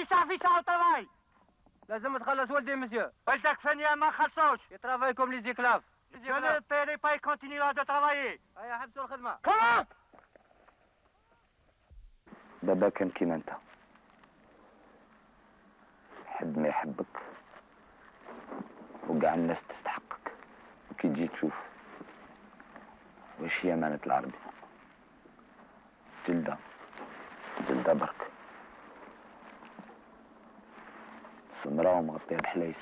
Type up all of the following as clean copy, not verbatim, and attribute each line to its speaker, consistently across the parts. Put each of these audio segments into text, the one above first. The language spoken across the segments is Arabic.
Speaker 1: فيسا au travail.
Speaker 2: لازم تخلص ولدي مسيو.
Speaker 1: ولدك فنيا ما خلصوش.
Speaker 2: يترافاي كوم لي زيكلاف.
Speaker 1: Je ne paierai pas, il continuera de travailler.
Speaker 2: هيا حبسوا الخدمة.
Speaker 1: Comment؟
Speaker 3: بابا كان كيما انت، يحب ما يحبك وقاع الناس تستحقك، وكي تجي تشوف واش هي معنات العربي، جلدة جلدة برك سمراء ومغطية بحلايس.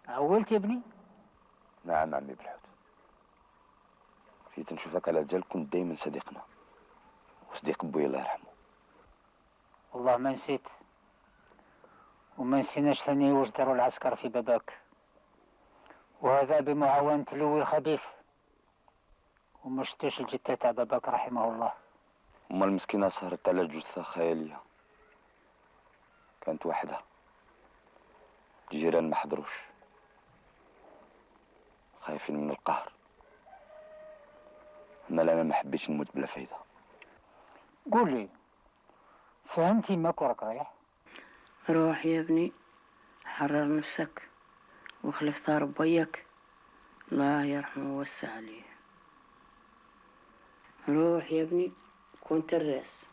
Speaker 4: عولت يا ابني؟
Speaker 3: نعم عمي بالحوت، جيت نشوفك على جال كنت دايما صديقنا وصديق بويا الله يرحمه.
Speaker 4: والله ما نسيت، وما نسيناش ثاني واش داروا العسكر في باباك، وهذا بمعاونة لوي الخبيث، وما شفتوش الجثة تاع باباك رحمه الله.
Speaker 3: أما المسكينة سهرت على جثة خيالية كانت وحدها، الجيران ما حضروش خايفين من القهر، أما أنا ما حبيتش نموت بلا فايدة.
Speaker 4: قول لي فهمتي ماك وراك رايح؟
Speaker 5: روح يا ابني حرر نفسك وخلف ثار بوياك الله يرحمه ووسع عليه. روح يا ابني كنت الراس.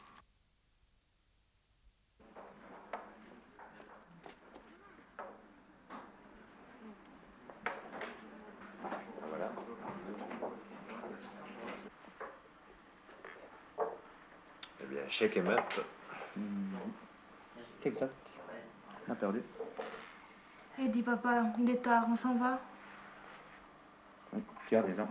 Speaker 6: Eh bien, chèque et mat.
Speaker 7: Exact. On a perdu.
Speaker 8: Et dis papa, il est tard, on s'en va.
Speaker 7: Oui, tu as raison.